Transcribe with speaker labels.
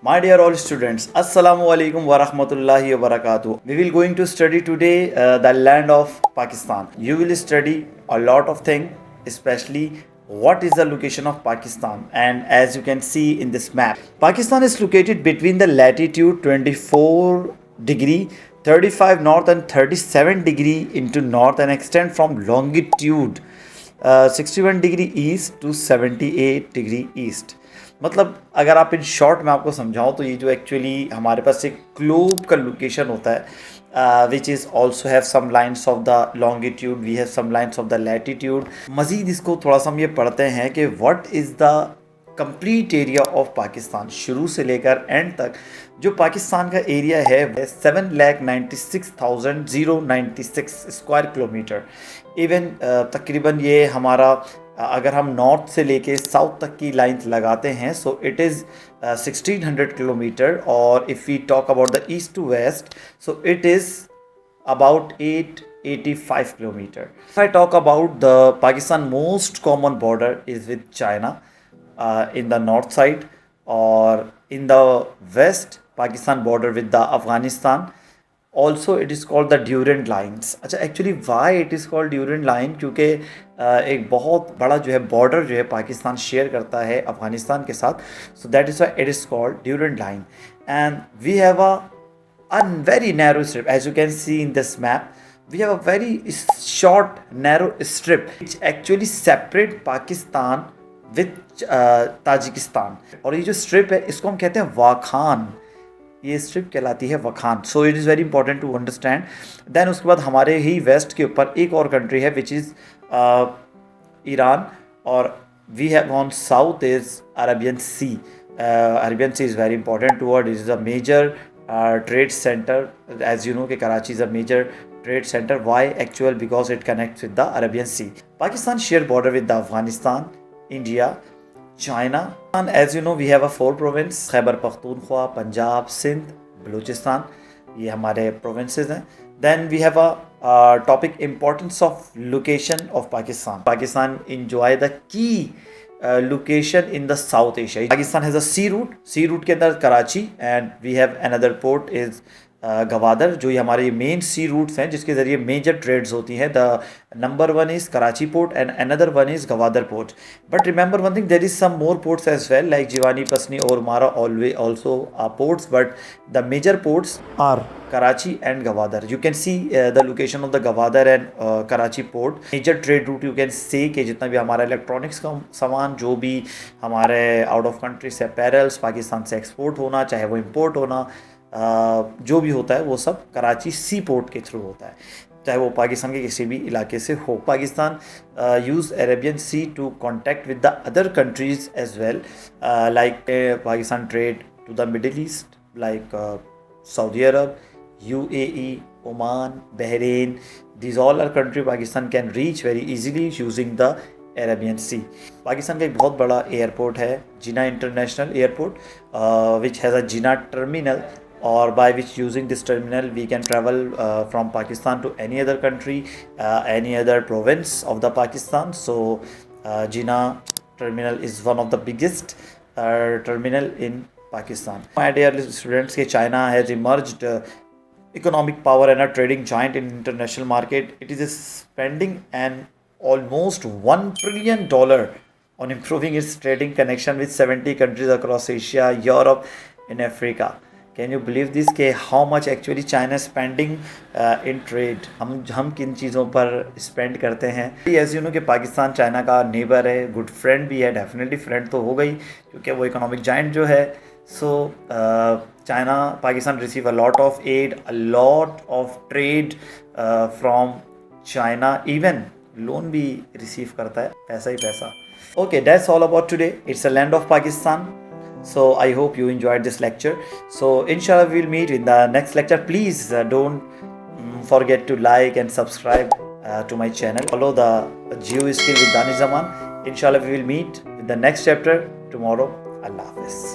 Speaker 1: My dear all students, Assalamu alaikum wa rahmatullahi wa barakatuh. We will going to study today the land of Pakistan. You will study a lot of things, especially what is the location of Pakistan. And as you can see in this map, Pakistan is located between the latitude 24 degree 35 north and 37 degree into north and extend from longitude 61 degree east to 78 degree east. मतलब अगर आप in short में आपको समझाऊँ तो ये जो actually हमारे पास एक ग्लोब का लोकेशन होता है which is also have some lines of the longitude, we have some lines of the latitude. मज़ीद इसको थोड़ा सा हम ये पढ़ते हैं कि what is the complete area of Pakistan. शुरू से लेकर एंड तक जो पाकिस्तान का एरिया है 7,96,096 स्क्वायर किलोमीटर. इवन तकरीबन ये हमारा अगर हम नॉर्थ से लेके साउथ तक की लाइंस लगाते हैं सो इट इज़ 1600 किलोमीटर. और if we talk about the east to west so it is about 885 kilometer. If I talk about the Pakistan most common border is with China in the north side, or in the west Pakistan border with the Afghanistan. Also it is called the Durand lines. अच्छा actually Y it is called Durand line क्योंकि एक बहुत बड़ा जो है border जो है Pakistan share करता है अफ़गानिस्तान के साथ. So that is why it is called Durand line. And we have a very narrow strip as you can see in this map. We have a very short narrow strip which actually separate Pakistan with Tajikistan. और ये जो strip है इसको हम कहते हैं वाखान. ये strip कहलाती है Wakhan. So it is very important to understand. Then उसके बाद हमारे ही वेस्ट के ऊपर एक और कंट्री है विच इज़ ईरान. और we have on south is Arabian Sea. Arabian Sea is very important toward. It is a major trade center, as you know कि Karachi is a major trade center. Why? Actual because it connects with the Arabian Sea. Pakistan share border with the Afghanistan, India, China, and as you know we have a 4 province: Khyber Pakhtunkhwa, Punjab, Sindh, Balochistan. ये हमारे provinces हैं. Then we have a topic importance of location of Pakistan. Pakistan enjoy the key location in the South Asia. Pakistan has a sea route. Sea route के अंदर Karachi and we have another port is Gwadar. जो ये हमारे main sea routes हैं जिसके ज़रिए major trades होती हैं. The number 1 is Karachi port and another 1 is Gwadar port. But remember one thing, there is some more ports as well like Jiwani, Pasni Ormara also ports. But the major ports are Karachi and Gwadar. You can see the location of the Gwadar and Karachi port. Major trade route you can say कि जितना भी हमारा electronics का सामान जो भी हमारे out of country से अपैरल्स पाकिस्तान से एक्सपोर्ट होना चाहे वो इम्पोर्ट होना जो भी होता है वो सब कराची सी पोर्ट के थ्रू होता है, चाहे वो पाकिस्तान के किसी भी इलाके से हो. Pakistan use Arabian Sea to contact with the other countries as well like Pakistan trade to the Middle East like Saudi Arab, UAE, Oman, Bahrain. These all are country Pakistan can reach very easily using the Arabian Sea. Pakistan का एक बहुत बड़ा airport है Jinnah international airport which has a Jinnah terminal, or by which using this terminal we can travel from Pakistan to any other country, any other province of the Pakistan. So Jinnah terminal is one of the biggest terminal in Pakistan. My dear students, China has emerged economic power and a trading giant in international market. It is spending an almost $1 trillion on improving its trading connection with 70 countries across Asia, Europe and Africa. Can you believe this कि how much actually China spending in trade. हम किन चीज़ों पर spend करते हैं. As you know कि Pakistan China का neighbour है, गुड फ्रेंड भी है. डेफिनेटली फ्रेंड तो हो गई क्योंकि वो इकोनॉमिक जाइंट जो है. So China Pakistan receive a lot of aid, a lot of trade from China. Even loan भी रिसीव करता है, पैसा ही पैसा. Okay, that's all about today. It's a land of Pakistan. So I hope you enjoyed this lecture. So inshallah we'll meet in the next lecture. Please don't forget to like and subscribe to my channel. Follow the Geo Skill with Danish Zaman. Inshallah we will meet with the next chapter tomorrow. Allah Hafiz.